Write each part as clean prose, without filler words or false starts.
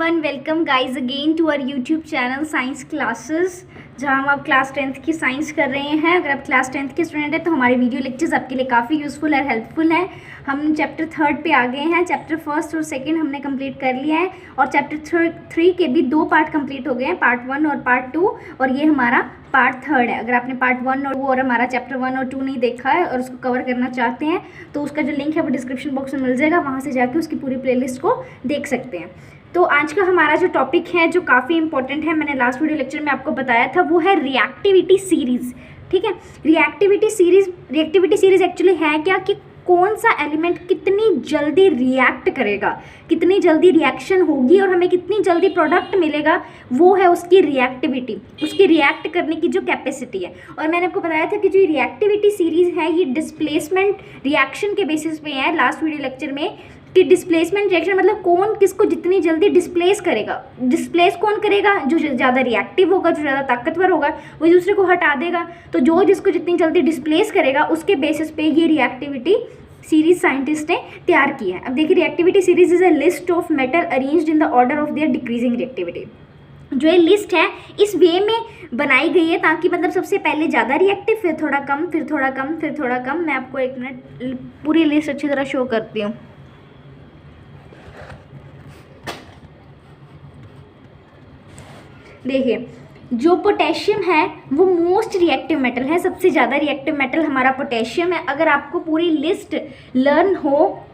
Everyone, welcome guys again to our YouTube channel science classes, जहां हम अब class 10th की साइंस कर रहे हैं। अगर आप क्लास 10th के स्टूडेंट हैं तो हमारे वीडियो लेक्चर्स आपके लिए काफ़ी यूज़फुल और हेल्पफुल हैं। हम चैप्टर 3 पे आ गए हैं। चैप्टर 1 और 2 हमने कंप्लीट कर लिया है और चैप्टर 3 के भी 2 पार्ट कंप्लीट हो गए हैं, पार्ट 1 और पार्ट 2, और ये हमारा पार्ट 3 है। अगर आपने पार्ट 1 और 2 और हमारा चैप्टर 1 और 2 नहीं देखा है और उसको कवर करना चाहते हैं तो उसका जो लिंक है वो डिस्क्रिप्शन बॉक्स में मिल जाएगा, वहाँ से जाके उसकी पूरी प्लेलिस्ट को देख सकते हैं। तो आज का हमारा जो टॉपिक है जो काफ़ी इंपॉर्टेंट है, मैंने लास्ट वीडियो लेक्चर में आपको बताया था, वो है रिएक्टिविटी सीरीज़। ठीक है, रिएक्टिविटी सीरीज़ एक्चुअली है क्या कि कौन सा एलिमेंट कितनी जल्दी रिएक्ट करेगा, कितनी जल्दी रिएक्शन होगी और हमें कितनी जल्दी प्रोडक्ट मिलेगा, वो है उसकी रिएक्टिविटी, उसकी रिएक्ट करने की जो कैपेसिटी है। और मैंने आपको बताया था कि जो रिएक्टिविटी सीरीज़ है ये डिस्प्लेसमेंट रिएक्शन के बेसिस पे है लास्ट वीडियो लेक्चर में, कि डिस्प्लेसमेंट रिएक्शन मतलब कौन किसको जितनी जल्दी डिस्प्लेस करेगा। डिस्प्लेस कौन करेगा? जो ज़्यादा रिएक्टिव होगा, जो ज़्यादा ताकतवर होगा, वो दूसरे को हटा देगा। तो जो जिसको जितनी जल्दी डिस्प्लेस करेगा उसके बेसिस पे ये रिएक्टिविटी सीरीज साइंटिस्ट ने तैयार की है। अब देखिए, reactivity series is a list of metal arranged in the order of their decreasing reactivity. जो ये लिस्ट है इस वे में बनाई गई है ताकि मतलब सबसे पहले ज़्यादा रिएक्टिव, फिर थोड़ा कम, फिर थोड़ा कम, फिर थोड़ा कम। मैं आपको एक मिनट पूरी लिस्ट अच्छी तरह शो करती हूँ। देखिए, जो पोटेशियम है वो मोस्ट रिएक्टिव मेटल है, सबसे ज़्यादा रिएक्टिव मेटल हमारा पोटेशियम है। अगर आपको पूरी लिस्ट लर्न हो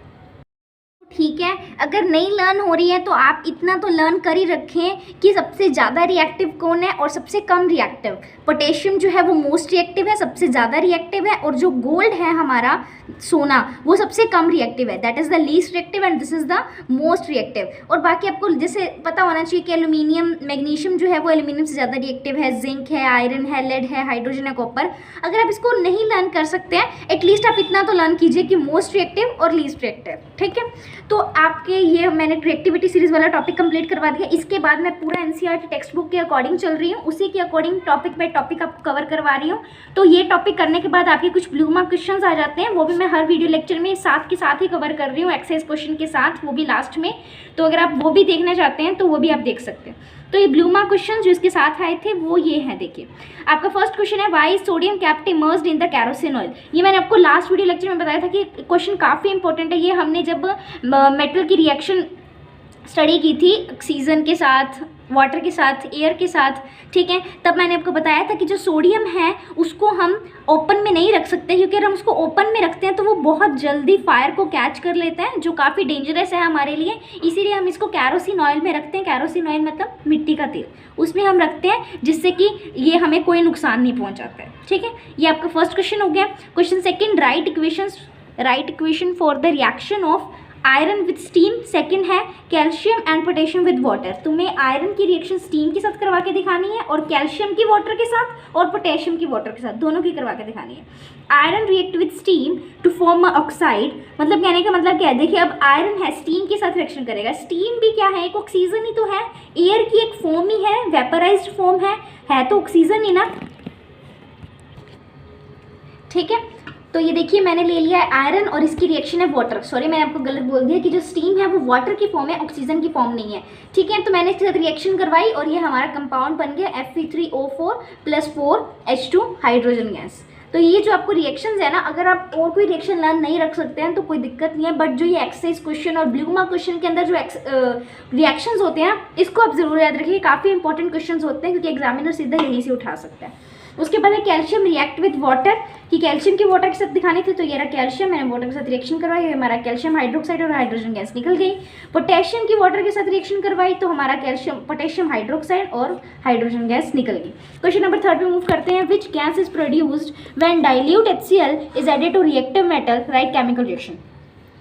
ठीक है, अगर नहीं लर्न हो रही है तो आप इतना तो लर्न कर ही रखें कि सबसे ज़्यादा रिएक्टिव कौन है और सबसे कम रिएक्टिव। पोटेशियम जो है वो मोस्ट रिएक्टिव है, सबसे ज़्यादा रिएक्टिव है, और जो गोल्ड है हमारा सोना वो सबसे कम रिएक्टिव है, that is the least reactive and this is the most reactive. और बाकी आपको जैसे पता होना चाहिए कि एल्यूमिनियम, मैग्नीशियम जो है वो एल्यूमिनियम से ज़्यादा रिएक्टिव है, जिंक है, आयरन है, लेड है, हाइड्रोजन है, कॉपर। अगर आप इसको नहीं लर्न कर सकते हैं, एटलीस्ट आप इतना तो लर्न कीजिए कि मोस्ट रिएक्टिव और लीस्ट रिएक्टिव। ठीक है, तो आपके ये मैंने रिएक्टिविटी सीरीज वाला टॉपिक कंप्लीट करवा दिया। इसके बाद मैं पूरा एनसीईआरटी टेक्स्ट बुक के अकॉर्डिंग चल रही हूँ, उसी के अकॉर्डिंग टॉपिक बाय टॉपिक आपको कवर करवा रही हूँ। तो ये टॉपिक करने के बाद आपके कुछ ब्लू मार्क क्वेश्चंस आ जाते हैं, वो भी मैं हर वीडियो लेक्चर में साथ के साथ ही कवर कर रही हूँ, एक्सरसाइज क्वेश्चन के साथ, वो भी लास्ट में। तो अगर आप वो भी देखना चाहते हैं तो वो भी आप देख सकते हैं। तो ये ब्लू मार्क क्वेश्चन जो इसके साथ आए थे वो ये हैं। देखिए, आपका फर्स्ट क्वेश्चन है why sodium kept emerged in the kerosene oil. ये मैंने आपको लास्ट वीडियो लेक्चर में बताया था कि क्वेश्चन काफ़ी इंपॉर्टेंट है। ये हमने जब मेटल की रिएक्शन स्टडी की थी ऑक्सीजन के साथ, वाटर के साथ, एयर के साथ, ठीक है, तब मैंने आपको बताया था कि जो सोडियम है उसको हम ओपन में नहीं रख सकते, क्योंकि अगर हम उसको ओपन में रखते हैं तो वो बहुत जल्दी फायर को कैच कर लेते हैं, जो काफ़ी डेंजरस है हमारे लिए। इसीलिए हम इसको कैरोसिन ऑयल में रखते हैं। कैरोसिन ऑयल मतलब मिट्टी का तेल, उसमें हम रखते हैं जिससे कि ये हमें कोई नुकसान नहीं पहुँचाता है। ठीक है, ये आपका फर्स्ट क्वेश्चन हो गया। Question second, right equation for the reaction of iron with steam. Second है calcium and potassium with water. तुम्हें आयरन की रिएक्शन स्टीम के साथ करवा के दिखानी है और कैल्शियम की वाटर के साथ और पोटेशियम की वाटर के साथ, दोनों की करवा के दिखानी है। Iron react with steam to form oxide, मतलब कहने का मतलब क्या है? देखिए, अब आयरन है स्टीम के साथ रिएक्शन करेगा। स्टीम भी क्या है? एक ऑक्सीजन ही तो है, एयर की एक फॉर्म ही है, वेपराइज्ड फॉर्म है तो ऑक्सीजन ही ना। ठीक है, तो ये देखिए मैंने ले लिया है आयरन और इसकी रिएक्शन है वाटर। सॉरी, मैंने आपको गलत बोल दिया कि जो स्टीम है वो वाटर की फॉर्म है, ऑक्सीजन की फॉर्म नहीं है। ठीक है, तो मैंने इसके साथ रिएक्शन करवाई और ये हमारा कंपाउंड बन गया Fe3O4 + 4H2 हाइड्रोजन गैस। तो ये जो आपको रिएक्शंस है ना, अगर आप और कोई रिएक्शन लर्न नहीं रख सकते हैं तो कोई दिक्कत नहीं है, बट जो ये एक्सरसाइज क्वेश्चन और ब्लू मार्क क्वेश्चन के अंदर जो रिएक्शंस होते हैं ना, इसको आप जरूर याद रखिए, काफ़ी इंपॉर्टेंट क्वेश्चन होते हैं क्योंकि एग्जामिनर सीधा यहीं से उठा सकता है। उसके बाद है कैल्शियम रिएक्ट विद वाटर, कि कैल्शियम की वाटर के साथ दिखाने थे, तो ये रहा कैल्शियम, मैंने वाटर के साथ रिएक्शन करवाई, हमारा कैल्शियम हाइड्रोक्साइड और हाइड्रोजन गैस निकल गई। पोटेशियम की वाटर के साथ रिएक्शन करवाई तो हमारा पोटेशियम हाइड्रोक्साइड और हाइड्रोजन गैस निकल गई। क्वेश्चन नंबर 3 पे मूव करते हैं। Which gas is produced when dilute HCl is added to reactive metal, write chemical reaction.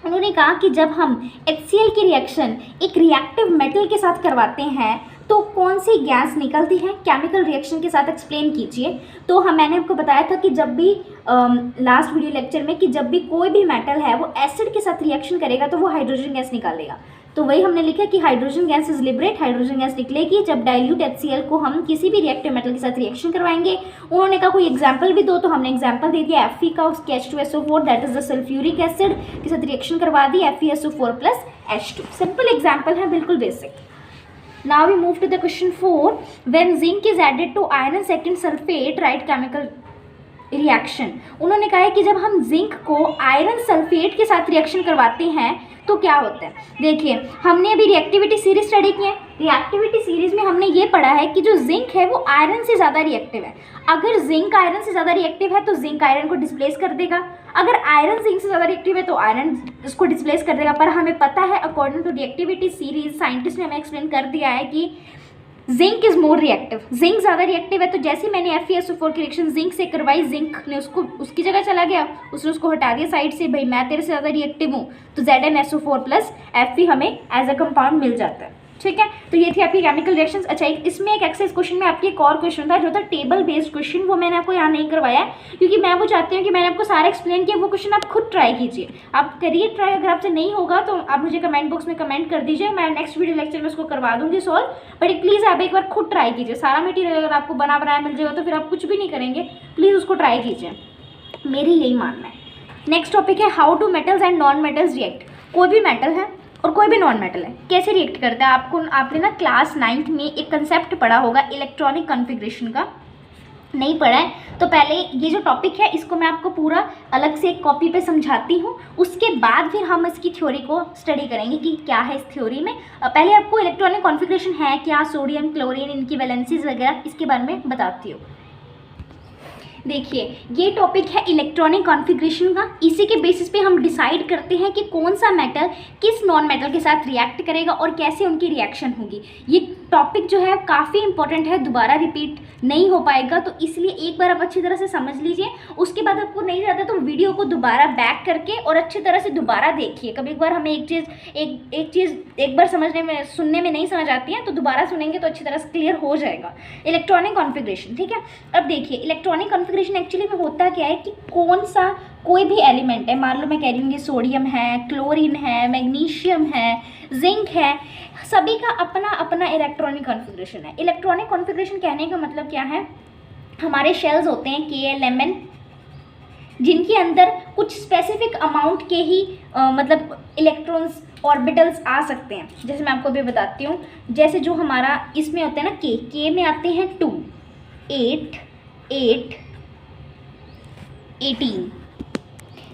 उन्होंने कहा कि जब हम HCl की रिएक्शन एक रिएक्टिव मेटल के साथ करवाते हैं तो कौन सी गैस निकलती है? केमिकल रिएक्शन के साथ एक्सप्लेन कीजिए। तो मैंने आपको बताया था कि जब भी लास्ट वीडियो लेक्चर में कि जब भी कोई भी मेटल है वो एसिड के साथ रिएक्शन करेगा तो वो हाइड्रोजन गैस निकालेगा। तो वही हमने लिखा कि hydrogen gas is liberate, hydrogen gas निकलेगी जब डाइल्यूट HCl को हम किसी भी रिएक्टिव मेटल के साथ रिएक्शन करवाएंगे। उन्होंने कहा कोई एग्जांपल भी दो, तो हमने एग्जांपल दे दिया Fe का, उसके H2SO4 that is the sulphuric acid के साथ रिएक्शन करवा दी, FeSO4 + H2। सिंपल एग्जाम्पल है, बिल्कुल basic. Now we move to the question 4. When zinc is added to iron second sulphate write chemical reaction. उन्होंने कहा है कि जब हम जिंक को आयरन सल्फेट के साथ रिएक्शन करवाते हैं तो क्या होता है. देखिए, हमने अभी रिएक्टिविटी सीरीज स्टडी की है. रिएक्टिविटी सीरीज में हमने ये पढ़ा है कि जो जिंक है वो आयरन से ज़्यादा रिएक्टिव है. अगर जिंक आयरन से ज़्यादा रिएक्टिव है तो जिंक आयरन को डिस्प्लेस कर देगा. अगर आयरन जिंक से ज़्यादा रिएक्टिव है तो आयरन उसको डिस्प्लेस कर देगा. पर हमें पता है according to reactivity series scientist ने हमें एक्सप्लेन कर दिया है कि zinc is more reactive. Zinc ज़्यादा रिएक्टिव है. तो जैसे मैंने FeSO4 की रिएक्शन जिंक से करवाई, जिंक ने उसको उसकी जगह चला गया, उसने उसको हटा दिया साइड से, भाई मैं तेरे से ज़्यादा रिएक्टिव हूँ, तो ZnSO4 प्लस Fe हमें एज अ कंपाउंड मिल जाता है. ठीक है, तो ये थी आपकी केमिकल रिएक्शंस. अच्छा, इसमें एक एक्सरसाइज क्वेश्चन में आपकी एक और क्वेश्चन था जो था टेबल बेस्ड क्वेश्चन. वो मैंने आपको यहाँ नहीं करवाया है क्योंकि मैं वो चाहती हूँ कि मैंने आपको सारा एक्सप्लेन किया. वो क्वेश्चन आप खुद ट्राई कीजिए, आप करिए ट्राई. अगर आपसे नहीं होगा तो आप मुझे कमेंट बॉक्स में कमेंट कर दीजिए, मैं नेक्स्ट वीडियो लेक्चर में उसको करवा दूंगी सॉल्व. बट प्लीज़ आप एक बार खुद ट्राई कीजिए. सारा मटीरियल अगर आपको बना बनाया मिल जाएगा तो फिर आप कुछ भी नहीं करेंगे. प्लीज़ उसको ट्राई कीजिए, मेरी यही मानना है. नेक्स्ट टॉपिक है how do metals and non metals react. कोई भी मेटल है और कोई भी नॉन मेटल है कैसे रिएक्ट करता है. आपने ना क्लास 9th में एक कंसेप्ट पढ़ा होगा इलेक्ट्रॉनिक कॉन्फ़िगरेशन का. नहीं पढ़ा है तो पहले ये जो टॉपिक है इसको मैं आपको पूरा अलग से एक कॉपी पे समझाती हूँ. उसके बाद फिर हम इसकी थ्योरी को स्टडी करेंगे कि क्या है इस थ्योरी में. पहले आपको इलेक्ट्रॉनिक कॉन्फ़िगरेशन है क्या, सोडियम क्लोरीन, इनकी वैलेंसीज वगैरह, इसके बारे में बताती हूँ. देखिए, ये टॉपिक है इलेक्ट्रॉनिक कॉन्फ़िगरेशन का. इसी के बेसिस पे हम डिसाइड करते हैं कि कौन सा मेटल किस नॉन मेटल के साथ रिएक्ट करेगा और कैसे उनकी रिएक्शन होगी. ये टॉपिक जो है काफ़ी इंपॉर्टेंट है, दोबारा रिपीट नहीं हो पाएगा, तो इसलिए एक बार आप अच्छी तरह से समझ लीजिए. उसके बाद आपको नहीं आता तो वीडियो को दोबारा बैक करके और अच्छी तरह से दोबारा देखिए. कभी एक बार हमें एक चीज़ एक बार समझने में सुनने में नहीं समझ आती है तो दोबारा सुनेंगे तो अच्छी तरह से क्लियर हो जाएगा. इलेक्ट्रॉनिक कॉन्फ़िगरेशन, ठीक है. अब देखिए, इलेक्ट्रॉनिक कॉन्फ़िगरेशन एक्चुअली में होता क्या है कि कौन सा कोई भी एलिमेंट है, मान लो मैं कह रही हूँ ये सोडियम है, क्लोरीन है, मैग्नीशियम है, जिंक है, सभी का अपना अपना इलेक्ट्रॉनिक कॉन्फ़िगरेशन है. इलेक्ट्रॉनिक कॉन्फ़िगरेशन कहने का मतलब क्या है, हमारे शेल्स होते हैं KLMN जिनके अंदर कुछ स्पेसिफिक अमाउंट के ही मतलब इलेक्ट्रॉन्स ऑर्बिटल्स आ सकते हैं. जैसे मैं आपको अभी बताती हूँ, जैसे जो हमारा इसमें होता है ना K में आते हैं 2, 8, 8, 18.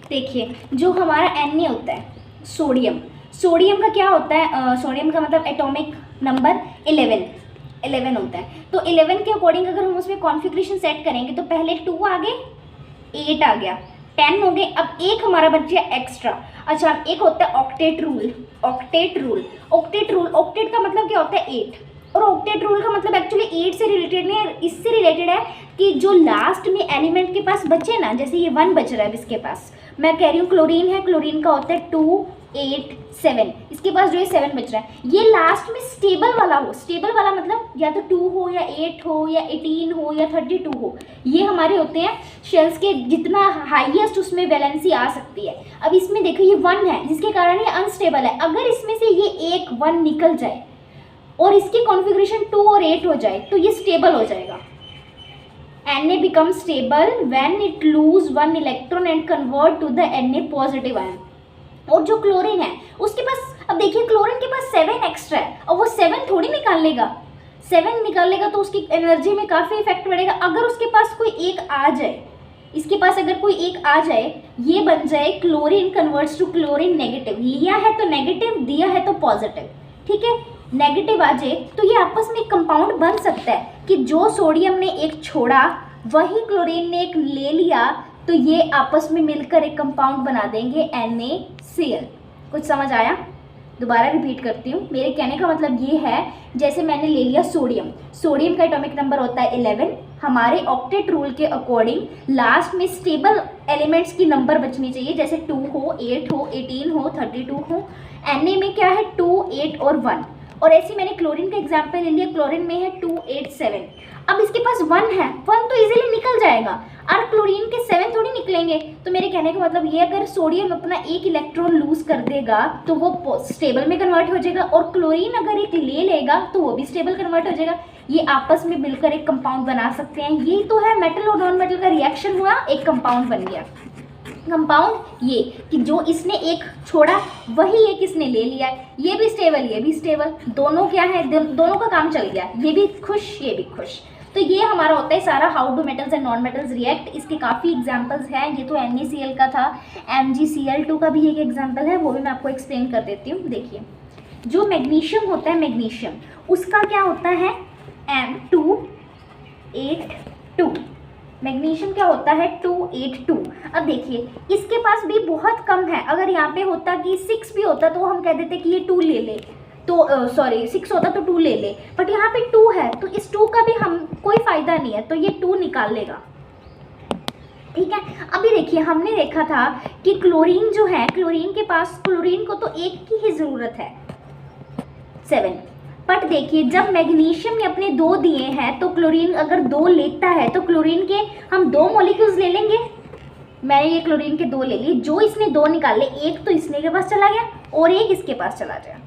देखिए, जो हमारा Na होता है सोडियम का क्या होता है, सोडियम का मतलब एटॉमिक नंबर 11 होता है. तो 11 के अकॉर्डिंग अगर हम उसमें कॉन्फ़िगरेशन सेट करेंगे तो पहले 2 आ गए, 8 आ गया, 10 हो गए. अब एक हमारा बच गया एक्स्ट्रा. अच्छा, एक होता है ऑक्टेट रूल. ऑक्टेट का मतलब क्या होता है 8. और ऑक्टेट रूल का मतलब एक्चुअली 8 से रिलेटेड नहीं है, इससे रिलेटेड है कि जो लास्ट में एलिमेंट के पास बचे ना, जैसे ये 1 बच रहा है इसके पास, मैं कह रही हूँ क्लोरीन है, क्लोरीन का होता है 2, 8, 7, इसके पास जो ये 7 बच रहा है, ये लास्ट में स्टेबल वाला हो. स्टेबल वाला मतलब या तो 2 हो या 8 हो या 18 हो या 32 हो. ये हमारे होते हैं शेल्स के जितना हाईएस्ट उसमें वैलेंसी आ सकती है. अब इसमें देखो ये 1 है जिसके कारण ये अनस्टेबल है. अगर इसमें से ये एक 1 निकल जाए और इसकी कॉन्फ़िगरेशन 2 और 8 हो जाए तो ये स्टेबल हो जाएगा. Na becomes stable when it lose 1 electron and convert to the Na positive ion. और जो क्लोरीन है उसके पास, अब देखिए क्लोरीन के पास 7 एक्स्ट्रा है और वो 7 थोड़ी निकाल लेगा. 7 निकाल लेगा तो उसकी एनर्जी में काफ़ी इफेक्ट पड़ेगा. अगर उसके पास कोई एक आ जाए, इसके पास अगर कोई एक आ जाए, ये बन जाए chlorine converts to chlorine negative. लिया है तो नेगेटिव, दिया है तो पॉजिटिव. ठीक है, नेगेटिव आ जाए तो ये आपस में एक कंपाउंड बन सकता है कि जो सोडियम ने एक छोड़ा वही क्लोरीन ने एक ले लिया, तो ये आपस में मिलकर एक कंपाउंड बना देंगे NaCl. कुछ समझ आया? दोबारा रिपीट करती हूँ. मेरे कहने का मतलब ये है, जैसे मैंने ले लिया सोडियम का एटॉमिक नंबर होता है 11. हमारे ऑक्टेट रूल के अकॉर्डिंग लास्ट में स्टेबल एलिमेंट्स की नंबर बचनी चाहिए, जैसे 2 हो, 8 हो, 18 हो, 32 हो. Na में क्या है 2, 8 और 1. और ऐसे मैंने क्लोरीन का एग्जाम्पल ले लिया, क्लोरीन में है 2, 8, 7. अब इसके पास 1 है, 1 तो इजीली निकल जाएगा और क्लोरीन के 7 थोड़ी निकलेंगे. तो मेरे कहने का मतलब ये, अगर सोडियम अपना एक इलेक्ट्रॉन लूज कर देगा तो वो स्टेबल में कन्वर्ट हो जाएगा और क्लोरीन अगर एक ले लेगा तो वो भी स्टेबल कन्वर्ट हो जाएगा. ये आपस में मिलकर एक कंपाउंड बना सकते हैं. ये तो है मेटल और नॉन मेटल का रिएक्शन हुआ, एक कंपाउंड बन गया. कंपाउंड ये कि जो इसने एक छोड़ा वही एक इसने ले लिया है, ये भी स्टेबल ये भी स्टेबल, दोनों क्या है, दोनों का काम चल गया, ये भी खुश ये भी खुश। तो ये हमारा होता है सारा how do metals and non metals react. इसके काफ़ी एग्जांपल्स हैं, ये तो NaCl का था, MgCl2 का भी एक एग्जांपल है, वो भी मैं आपको एक्सप्लेन कर देती हूँ। देखिए जो मैग्नीशियम होता है, मैग्नीशियम उसका क्या होता है M282, मैग्नीशियम क्या होता है 282। अब देखिए इसके पास भी बहुत कम है, अगर यहाँ पे होता कि 6 भी होता तो हम कह देते कि ये 2 ले ले, तो सॉरी 6 होता तो 2 ले ले, बट यहाँ पे 2 है तो इस 2 का भी हम कोई फ़ायदा नहीं है, तो ये 2 निकाल लेगा। ठीक है, अभी देखिए हमने देखा था कि क्लोरीन जो है, क्लोरीन के पास, क्लोरीन को तो एक की ही ज़रूरत है 7, बट देखिए जब मैग्नीशियम ने अपने 2 दिए हैं तो क्लोरीन अगर 2 लेता है तो क्लोरीन के हम 2 मॉलिक्यूल्स ले लेंगे। मैंने ये क्लोरीन के 2 ले लिए, जो इसने 2 निकाले, एक तो इसने के पास चला गया और एक इसके पास चला जाए।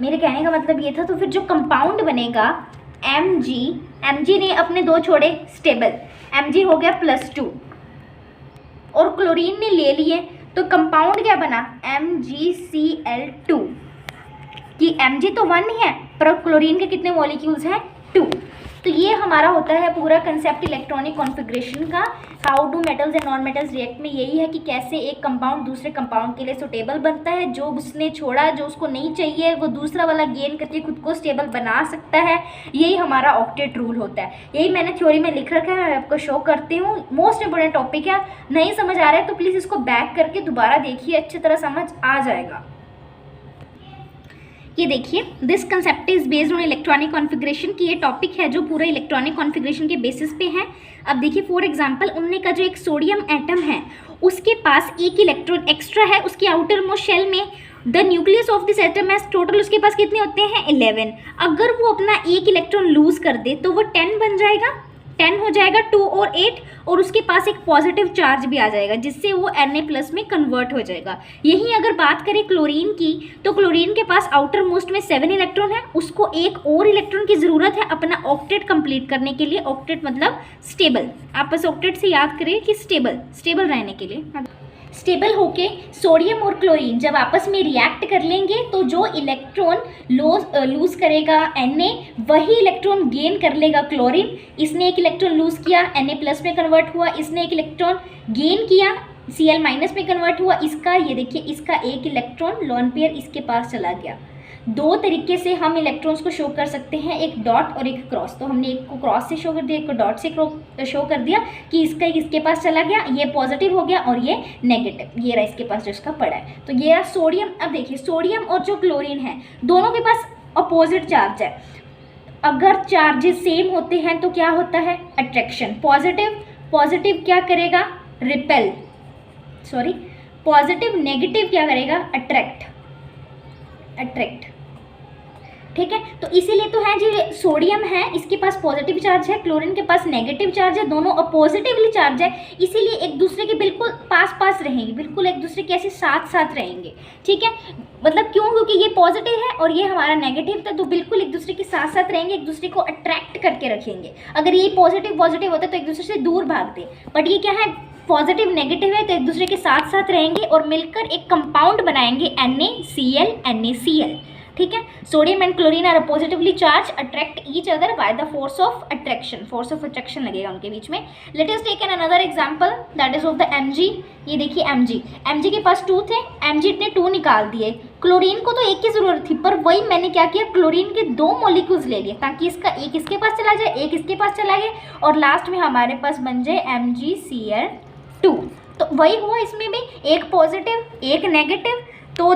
मेरे कहने का मतलब ये था, तो फिर जो कंपाउंड बनेगा Mg ने अपने 2 छोड़े स्टेबल, Mg हो गया +2 और क्लोरीन ने ले लिए, तो कंपाउंड क्या बना MgCl2, कि Mg तो 1 ही है पर क्लोरीन के कितने मॉलिक्यूल्स हैं 2। तो ये हमारा होता है पूरा कंसेप्ट इलेक्ट्रॉनिक कॉन्फ़िगरेशन का। How do metals and non metals react में यही है कि कैसे एक कंपाउंड दूसरे कंपाउंड के लिए सुटेबल बनता है, जो उसने छोड़ा, जो उसको नहीं चाहिए, वो दूसरा वाला गेन करके खुद को स्टेबल बना सकता है। यही हमारा ऑक्टेट रूल होता है, यही मैंने थ्योरी में लिख रखा है, मैं आपको शो करती हूँ। मोस्ट इंपॉर्टेंट टॉपिक है, नहीं समझ आ रहा है तो प्लीज़ इसको बैक करके दोबारा देखिए, अच्छी तरह समझ आ जाएगा। ये देखिए this concept is based on electronic configuration, की ये टॉपिक है जो पूरा इलेक्ट्रॉनिक कॉन्फ़िगरेशन के बेसिस पे है। अब देखिए फॉर एग्जांपल उनने का जो एक सोडियम एटम है उसके पास एक इलेक्ट्रॉन एक्स्ट्रा है उसकी आउटर मोस्ट शेल में। The nucleus of this atom है, टोटल उसके पास कितने होते हैं 11। अगर वो अपना एक इलेक्ट्रॉन लूज कर दे तो वो 10 बन जाएगा, 10 हो जाएगा, 2 और 8, और उसके पास एक पॉजिटिव चार्ज भी आ जाएगा जिससे वो Na+ में कन्वर्ट हो जाएगा। यही अगर बात करें क्लोरीन की, तो क्लोरीन के पास आउटर मोस्ट में 7 इलेक्ट्रॉन है, उसको एक और इलेक्ट्रॉन की ज़रूरत है अपना ऑक्टेट कंप्लीट करने के लिए। ऑक्टेट मतलब स्टेबल, आप बस ऑक्टेट से याद करिए कि स्टेबल रहने के लिए। स्टेबल होके सोडियम और क्लोरीन जब आपस में रिएक्ट कर लेंगे तो जो इलेक्ट्रॉन लूज करेगा Na, वही इलेक्ट्रॉन गेन कर लेगा क्लोरीन। इसने एक इलेक्ट्रॉन लूज किया, Na+ में कन्वर्ट हुआ, इसने एक इलेक्ट्रॉन गेन किया, Cl- में कन्वर्ट हुआ। इसका ये देखिए, इसका एक इलेक्ट्रॉन लोन पेयर इसके पास चला गया। 2 तरीके से हम इलेक्ट्रॉन्स को शो कर सकते हैं, एक डॉट और एक क्रॉस। तो हमने एक को क्रॉस से शो कर दिया, एक को डॉट से शो कर दिया कि इसका एक इसके पास चला गया, ये पॉजिटिव हो गया और ये नेगेटिव, ये रहा इसके पास जो इसका पड़ा है। तो ये रहा सोडियम। अब देखिए सोडियम और जो क्लोरीन है दोनों के पास अपोजिट चार्ज है। अगर चार्जेस सेम होते हैं तो क्या होता है अट्रैक्शन। पॉजिटिव क्या करेगा रिपेल, पॉजिटिव नेगेटिव क्या करेगा अट्रैक्ट। ठीक है, तो इसीलिए तो है जो सोडियम है इसके पास पॉजिटिव चार्ज है, क्लोरीन के पास नेगेटिव चार्ज है, दोनों अपोजिटिवली चार्ज है, इसीलिए एक दूसरे के बिल्कुल पास रहेंगे, बिल्कुल एक दूसरे के ऐसे साथ रहेंगे। ठीक है, मतलब क्यों, क्योंकि ये पॉजिटिव है और ये हमारा नेगेटिव था, तो बिल्कुल एक दूसरे के साथ रहेंगे, एक दूसरे को अट्रैक्ट करके रखेंगे। अगर ये पॉजिटिव होता तो एक दूसरे से दूर भागते, बट ये क्या है पॉजिटिव नेगेटिव है तो एक दूसरे के साथ रहेंगे और मिलकर एक कंपाउंड बनाएंगे NaCl। ठीक है, sodium and chlorine are positively charge, attract each other by the force of attraction लगेगा उनके बीच में। Let us take an another example that is of the Mg। ये देखिए Mg के पास 2 थे, Mg ने 2 निकाल दिए। क्लोरीन को तो एक की जरूरत थी, पर वही मैंने क्या किया क्लोरीन के 2 मॉलिक्यूल्स ले लिए ताकि इसका एक इसके पास चला जाए, एक इसके पास चला गया और लास्ट में हमारे पास बन जाए MgCl2। तो वही हुआ इसमें भी, एक पॉजिटिव एक नेगेटिव। तो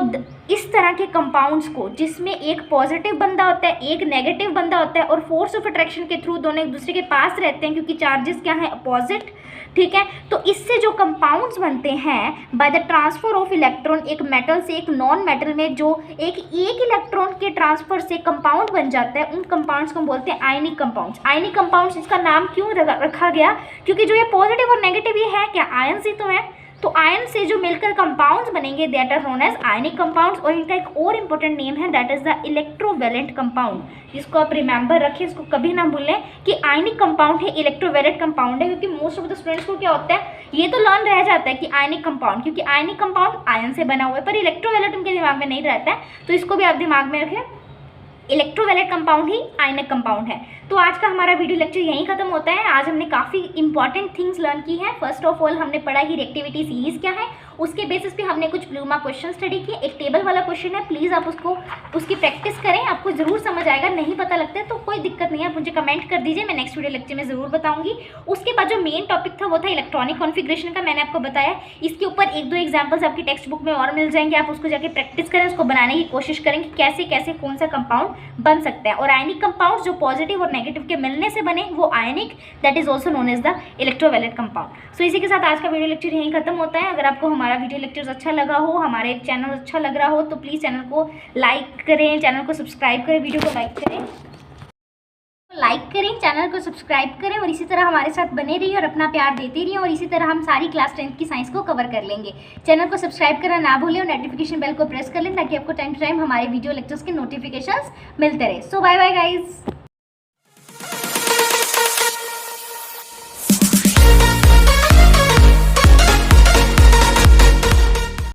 इस तरह के कंपाउंड्स को जिसमें एक पॉजिटिव बंदा होता है एक नेगेटिव बंदा होता है और फोर्स ऑफ अट्रैक्शन के थ्रू दोनों एक दूसरे के पास रहते हैं क्योंकि चार्जेस क्या है अपोजिट। ठीक है, तो इससे जो कंपाउंड्स बनते हैं by the transfer of electron, एक मेटल से एक नॉन मेटल में जो एक इलेक्ट्रॉन के ट्रांसफर से कंपाउंड बन जाता है, उन कंपाउंड्स को हम बोलते हैं आयनिक कंपाउंड्स। आयनिक कंपाउंड्स इसका नाम क्यों रखा गया, क्योंकि जो ये पॉजिटिव और नेगेटिव ये है क्या आयन ही तो है, तो आयन से जो मिलकर कंपाउंड्स बनेंगे that are known as ionic compounds, और इनका एक और इंपॉर्टेंट नेम है that is the electrovalent compound, जिसको आप रिमेंबर रखें, इसको कभी ना भूलें कि आयनिक कंपाउंड है, इलेक्ट्रोवैलेंट कंपाउंड है, क्योंकि मोस्ट ऑफ द स्टूडेंट्स को क्या होता है, ये तो लर्न रह जाता है कि आयनिक कंपाउंड, क्योंकि आयनिक कंपाउंड आयन से बना हुआ है, पर इलेक्ट्रोवैलेंट उनके दिमाग में नहीं रहता है, तो इसको भी आप दिमाग में रखें, इलेक्ट्रोवैलेंट कंपाउंड ही आयनिक कंपाउंड है। तो आज का हमारा वीडियो लेक्चर यहीं खत्म होता है। आज हमने काफ़ी इंपॉर्टेंट थिंग्स लर्न की हैं। फर्स्ट ऑफ ऑल हमने पढ़ा कि रिएक्टिविटी सीरीज क्या है, उसके बेसिस पे हमने कुछ प्लूमा क्वेश्चन स्टडी किए। एक टेबल वाला क्वेश्चन है, प्लीज़ आप उसकी प्रैक्टिस करें, आपको ज़रूर समझ आएगा। नहीं पता लगता है तो कोई दिक्कत नहीं है, आप मुझे कमेंट कर दीजिए, मैं नेक्स्ट वीडियो लेक्चर में ज़रूर बताऊंगी। उसके बाद जो मेन टॉपिक था वो था इलेक्ट्रॉनिक कॉन्फ़िगरेशन का, मैंने आपको बताया। इसके ऊपर एक दो एग्जाम्पल्स आपकी टेक्स्ट बुक में और मिल जाएंगे, आप उसको जाके प्रैक्टिस करें, उसको बनाने की कोशिश करें कि कैसे कैसे कौन सा कंपाउंड बन सकता है। और आयनिक कंपाउंड जो पॉजिटिव और नेगेटिव के मिलने से बने वो ionic, that is also known as the electrovalent compound. So इसी के साथ आज का वीडियो लेक्चर यहीं खत्म होता है। अगर आपको हमारा वीडियो लेक्चर अच्छा लगा हो, हमारे चैनल अच्छा लग रहा हो, तो प्लीज़ चैनल को लाइक करें, चैनल को सब्सक्राइब करें, वीडियो को लाइक करें, चैनल को सब्सक्राइब करें, और इसी तरह हमारे साथ बने रहिए और अपना प्यार देते रहिए, और इसी तरह हम सारी क्लास 10th की साइंस को कवर कर लेंगे। चैनल को सब्सक्राइब करना ना भूलें और नोटिफिकेशन बेल को प्रेस कर लें ताकि आपको टाइम टू टाइम हमारे वीडियो लेक्चर्स के नोटिफिकेशंस मिलते रहे। सो बाय बाय गाइज।